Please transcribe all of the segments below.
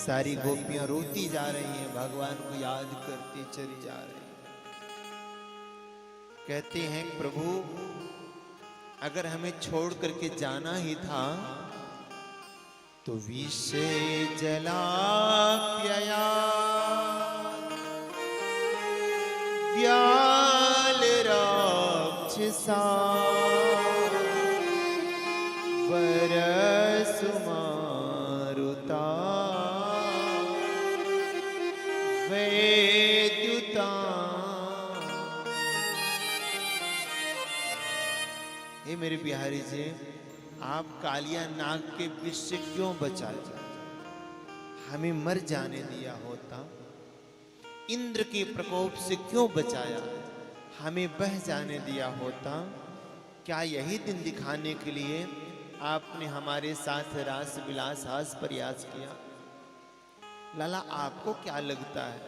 सारी गोपियां रोती जा रही हैं, भगवान को याद करती चली जा रही हैं। कहते हैं प्रभु अगर हमें छोड़ करके जाना ही था तो विष जलाप्यया व्याल राक्षसा वरसुमारुता वेद्युता। हे मेरे बिहारी जी, आप कालिया नाग के विष से क्यों बचाए? हमें मर जाने दिया होता। इंद्र के प्रकोप से क्यों बचाया? हमें बह जाने दिया होता। क्या यही दिन दिखाने के लिए आपने हमारे साथ रास विलास हास प्रयास किया? लाला आपको क्या लगता है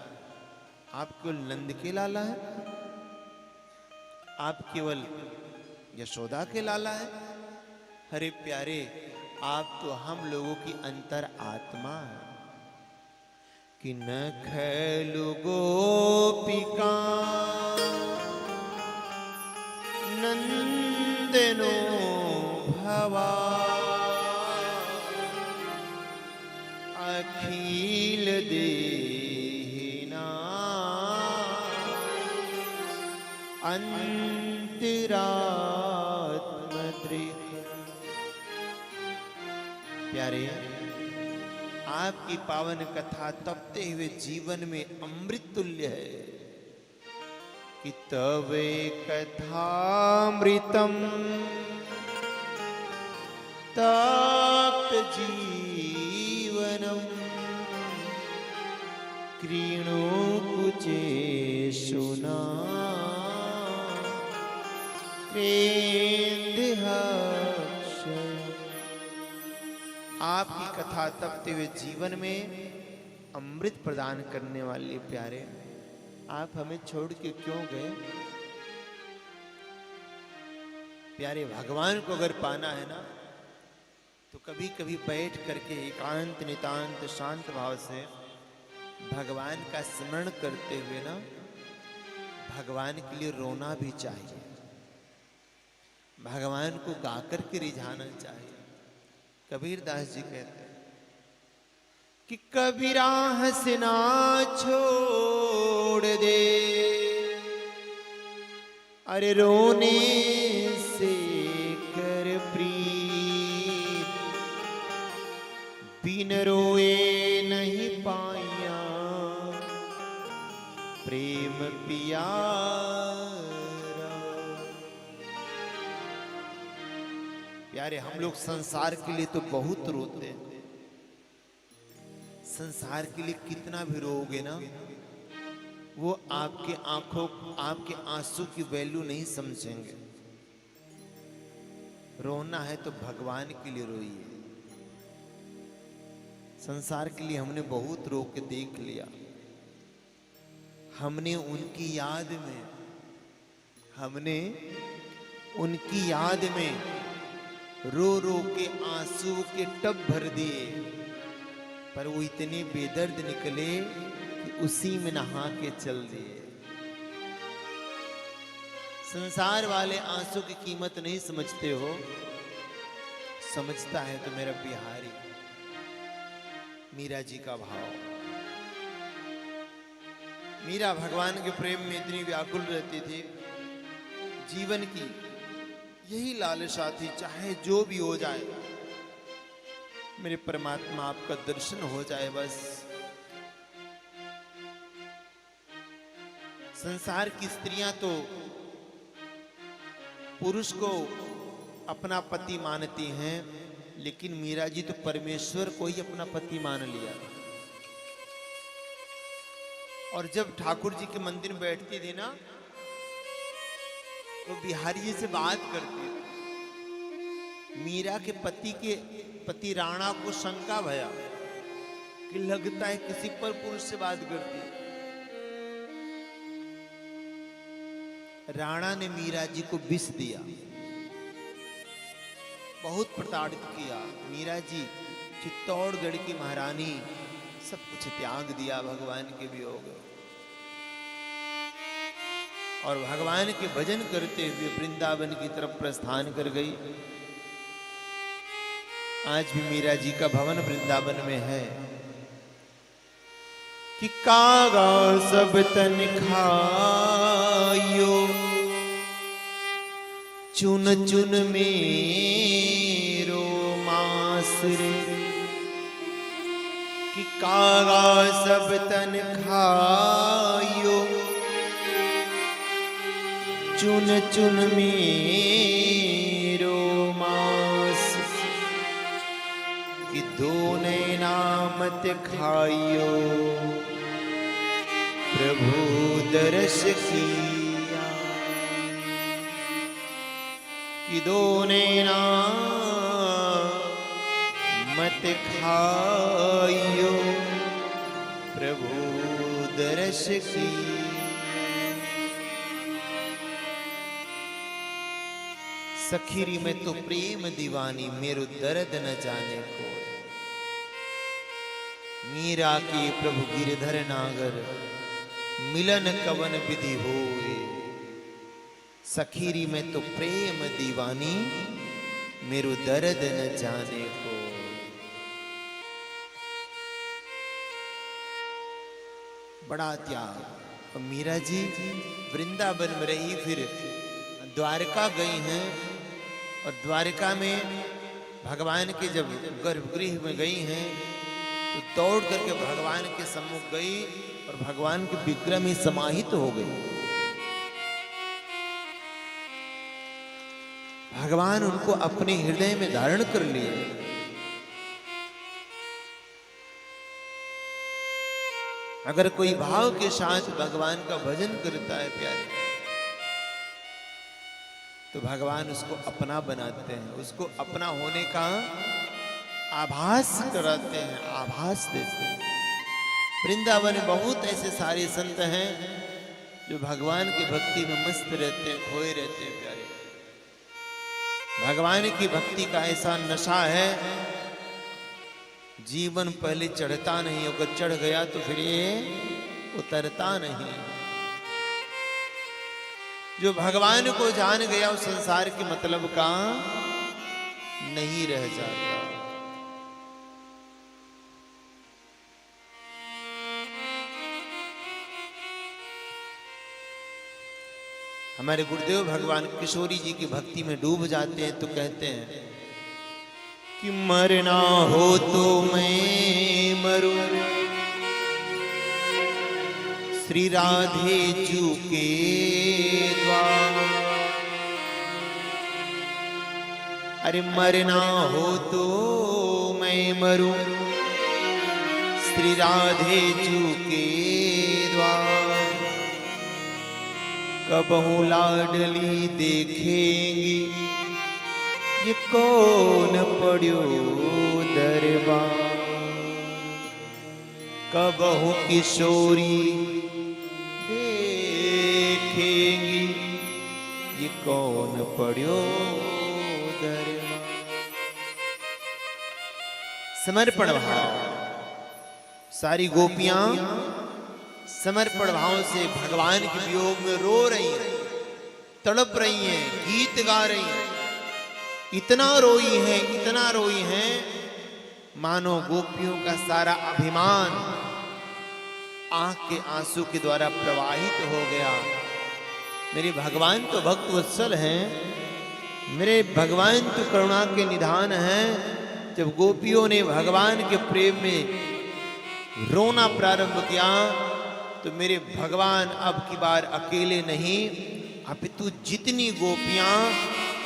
आप केवल नंद के लाला है? आप केवल यशोदा के लाला है? अरे प्यारे, आप तो हम लोगों की अंतर आत्मा है। कि न खैलु गोपिका नंदनो भवा अखिल देहिना अंतरात्मद्रि। प्यारे, आपकी पावन कथा तपते हुए जीवन में अमृत तुल्य है। कि तवे कथामृतम तप्त जीवनम कृणु कुचेषुना आपकी कथा तपते हुए जीवन में अमृत प्रदान करने वाले प्यारे, आप हमें छोड़ के क्यों गए? प्यारे, भगवान को अगर पाना है ना तो कभी कभी बैठ करके एकांत नितांत शांत भाव से भगवान का स्मरण करते हुए ना भगवान के लिए रोना भी चाहिए, भगवान को गाकर के रिझाना चाहिए। कबीर दास जी कहते हैं कि कबीरा हंसना छोड़ दे, अरे रोने से कर प्रीत, बिन रोए नहीं पाया प्रेम पियारा। प्यारे, हम लोग संसार के लिए तो बहुत रोते हैं, संसार के लिए कितना भी रोओगे ना, वो आपके आंखों, आपके आंसू की वैल्यू नहीं समझेंगे। रोना है तो भगवान के लिए रोइए। संसार के लिए हमने बहुत रो के देख लिया। हमने उनकी याद में रो रो के आंसू के टब भर दिए, पर वो इतने बेदर्द निकले कि उसी में नहा के चल दिए। संसार वाले आंसू की कीमत नहीं समझते हो, समझता है तो मेरा बिहारी मीरा जी का भाव। मीरा भगवान के प्रेम में इतनी व्याकुल रहती थी, जीवन की यही लालसा थी, चाहे जो भी हो जाए मेरे परमात्मा आपका दर्शन हो जाए बस। संसार की स्त्रियां तो पुरुष को अपना पति मानती हैं, लेकिन मीरा जी तो परमेश्वर को ही अपना पति मान लिया। और जब ठाकुर जी के मंदिर में बैठती थी ना तो बिहारी जी से बात करती थी। मीरा के पति राणा को शंका भया कि लगता है किसी पर पुरुष से बात करती है। राणा ने मीरा जी को विष दिया, बहुत प्रताड़ित किया। मीरा जी चित्तौड़गढ़ की महारानी सब कुछ त्याग दिया भगवान के वियोग, और भगवान के भजन करते हुए वृंदावन की तरफ प्रस्थान कर गई। आज भी मीरा जी का भवन वृंदावन में है कि कागा सब तन खायो, चुन चुन मेरो मास रे, कि कागा सब तन खायो, चुन चुन मेरो मास, कि दोने नामत खाइयो, प्रभु दर्श किया, कि दोने नामत खाइयो, प्रभु दर्श किया। सखीरी में तो प्रेम दीवानी, मेरो दर्द न जाने को, मीरा के प्रभु गिरधर नागर, मिलन कवन विधि होए। सखीरी में तो प्रेम दीवानी, मेरो दर्द न जाने को। बड़ा त्याग। और मीरा जी वृंदावन में रही, फिर द्वारका गई हैं, और द्वारका में भगवान के जब गर्भगृह में गई हैं तो दौड़ करके भगवान के सम्मुख गई और भगवान के विग्रह में समाहित हो गई। भगवान उनको अपने हृदय में धारण कर लिए। अगर कोई भाव के साथ भगवान का भजन करता है प्यारे, तो भगवान उसको अपना बनाते हैं, उसको अपना होने का आभास कराते हैं, आभास देते हैं। वृंदावन में बहुत ऐसे सारे संत हैं जो भगवान की भक्ति में मस्त रहते हैं, खोए रहते हैं प्यारे। भगवान की भक्ति का ऐसा नशा है, जीवन पहले चढ़ता नहीं, अगर चढ़ गया तो फिर ये उतरता नहीं। जो भगवान को जान गया उस संसार के मतलब का नहीं रह जाता। हमारे गुरुदेव भगवान किशोरी जी की भक्ति में डूब जाते हैं तो कहते हैं कि मरना हो तो मैं मरूं, श्री राधे जू के द्वार। अरे मरना हो तो मैं मरूं, श्री राधे जू के द्वार। कबहू लाडली देखेंगी, ये कौन पड़ियो दरबार। कबहू किशोरी देखेंगी, ये कौन पड़ियो दरबार। समर्पण भाव, सारी गोपियां समर्पण भाव से भगवान के वियोग में रो रही हैं, तड़प रही हैं, गीत गा रही हैं। इतना रोई हैं, इतना रोई हैं, मानो गोपियों का सारा अभिमान आंख के आंसू के द्वारा प्रवाहित हो गया। मेरे भगवान तो भक्त वत्सल हैं, मेरे भगवान तो करुणा के निधान हैं। जब गोपियों ने भगवान के प्रेम में रोना प्रारंभ किया तो मेरे भगवान अब की बार अकेले नहीं, अपितु जितनी गोपियां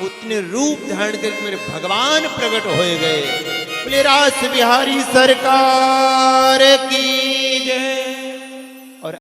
उतने रूप धारण करके मेरे भगवान प्रकट हो गए। बोले रास बिहारी सरकार की।